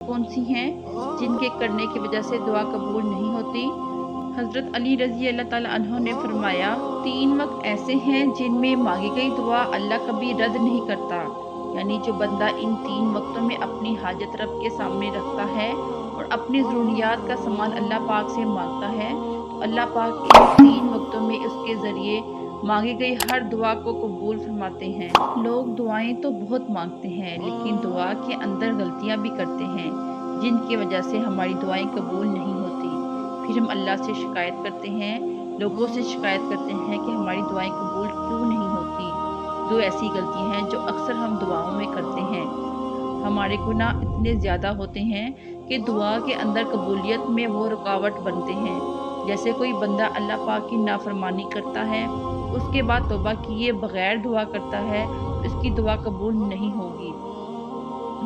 कौन सी हैं जिनके करने की वजह से दुआ कबूल नहीं होती। हज़रत अली रज़ी अल्लाह ताला अन्हो ने फरमाया, 3 वक्त ऐसे हैं जिनमें मांगी गई दुआ अल्लाह कभी रद्द नहीं करता। यानी जो बंदा इन 3 वक्तों में अपनी हाजत रब के सामने रखता है और अपनी ज़रूरियात का सामान अल्लाह पाक से मांगता है, तो अल्लाह पाक इन 3 वक्तों में उसके ज़रिए मांगी गई हर दुआ को कबूल फरमाते हैं। लोग दुआएं तो बहुत मांगते हैं, लेकिन दुआ के अंदर गलतियां भी करते हैं, जिनकी वजह से हमारी दुआएं कबूल नहीं होती। फिर हम अल्लाह से शिकायत करते हैं, लोगों से शिकायत करते हैं कि हमारी दुआएं कबूल क्यों नहीं होती। 2 ऐसी गलतियां हैं जो अक्सर हम दुआओं में करते हैं। हमारे गुनाह इतने ज़्यादा होते हैं कि दुआ के अंदर कबूलियत में वो रुकावट बनते हैं। जैसे कोई बंदा अल्लाह पाक की नाफरमानी करता है, उसके बाद तौबा किए बगैर दुआ करता है, तो इसकी दुआ कबूल नहीं होगी।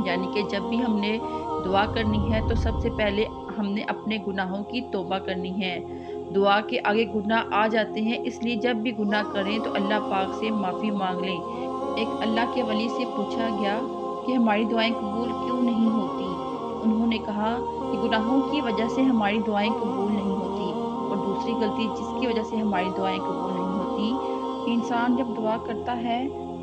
यानी कि जब भी हमने दुआ करनी है तो सबसे पहले हमने अपने गुनाहों की तौबा करनी है। दुआ के आगे गुनाह आ जाते हैं, इसलिए जब भी गुनाह करें तो अल्लाह पाक से माफ़ी मांग लें। एक अल्लाह के वली से पूछा गया कि हमारी दुआएं कबूल क्यों नहीं होती। उन्होंने कहा कि गुनाहों की वजह से हमारी दुआएं कबूल नहीं होती। और दूसरी गलती जिसकी वजह से हमारी दुआएं कबूल नहीं होती, इंसान जब दुआ करता है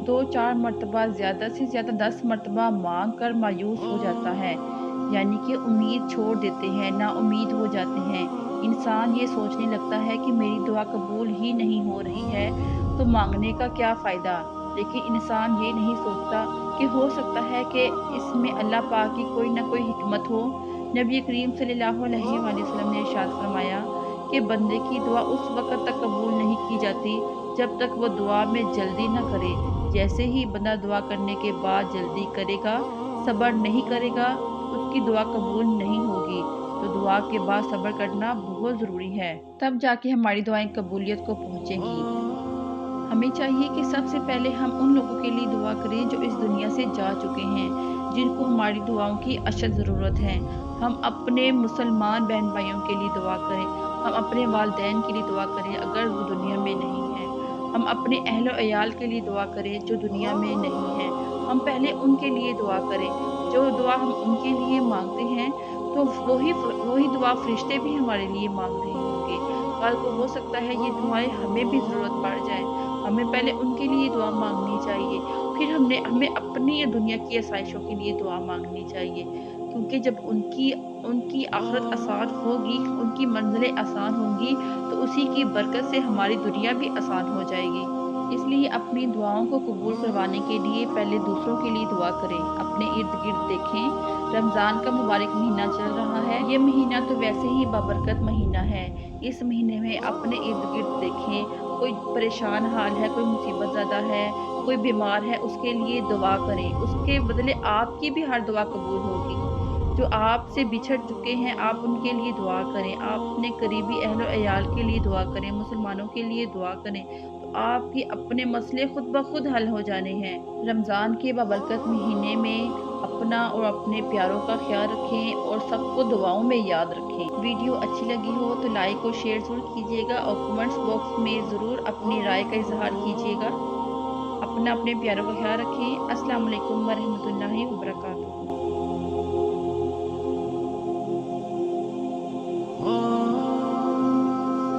2-4 मरतबा, ज़्यादा से ज़्यादा 10 मरतबा मांग कर मायूस हो जाता है। यानी कि उम्मीद छोड़ देते हैं, नाउम्मीद हो जाते हैं। इंसान ये सोचने लगता है कि मेरी दुआ कबूल ही नहीं हो रही है, तो मांगने का क्या फ़ायदा। लेकिन इंसान ये नहीं सोचता कि हो सकता है कि इसमें अल्लाह पाक की कोई ना कोई हिकमत हो। नबी करीम सल्लल्लाहु अलैहि वसल्लम ने इरशाद फरमाया कि बंदे की दुआ उस वक़्त तक कबूल नहीं की जाती जब तक वो दुआ में जल्दी ना करे। जैसे ही बंदा दुआ करने के बाद जल्दी करेगा, सब्र नहीं करेगा, उसकी दुआ कबूल नहीं होगी। तो दुआ के बाद सब्र करना बहुत ज़रूरी है, तब जाके हमारी दुआएं कबूलियत को पहुँचेंगी। हमें चाहिए कि सबसे पहले हम उन लोगों के लिए दुआ करें जो इस दुनिया से जा चुके हैं, जिनको हमारी दुआओं की अशद ज़रूरत है। हम अपने मुसलमान बहन भाइयों के लिए दुआ करें, हम अपने वालिदैन के लिए दुआ करें अगर वो दुनिया में नहीं हैं। हम अपने अहलो अयाल के लिए दुआ करें जो दुनिया में नहीं हैं। हम पहले उनके लिए दुआ करें। जो दुआ हम उनके लिए मांगते हैं, तो वही दुआ फरिश्ते भी हमारे लिए मांग रहे होंगे। कल को हो सकता है ये दुआएं हमें भी ज़रूरत पड़ जाए। हमें पहले उनके लिए दुआ मांगनी चाहिए, फिर हमें अपनी या दुनिया की आसाइशों के लिए दुआ मांगनी चाहिए। क्योंकि जब उनकी उनकी आखिरत आसान होगी, उनकी मंजिलें आसान होंगी, तो उसी की बरकत से हमारी दुनिया भी आसान हो जाएगी। इसलिए अपनी दुआओं को कबूल करवाने के लिए पहले दूसरों के लिए दुआ करें। अपने इर्द गिर्द देखें, रमज़ान का मुबारक महीना चल रहा है। ये महीना तो वैसे ही बाबरकत महीना है। इस महीने में अपने इर्द गिर्द देखें, कोई परेशान हाल है, कोई मुसीबत ज़्यादा है, कोई बीमार है, उसके लिए दुआ करें। उसके बदले आपकी भी हर दुआ कबूल होगी। जो आपसे बिछड़ चुके हैं, आप उनके लिए दुआ करें। आप अपने करीबी अहलो अयाल के लिए दुआ करें, मुसलमानों के लिए दुआ करें, तो आपके अपने मसले खुद ब खुद हल हो जाने हैं। रमज़ान के बाबरकत महीने में अपना और अपने प्यारों का ख्याल रखें और सबको दुआओं में याद रखें। वीडियो अच्छी लगी हो तो लाइक और शेयर ज़रूर कीजिएगा और कमेंट्स बॉक्स में ज़रूर अपनी राय का इजहार कीजिएगा। अपने प्यारों का ख्याल रखें। अस्सलाम वालेकुम वरहमतुल्लाहि वबरकातुहू।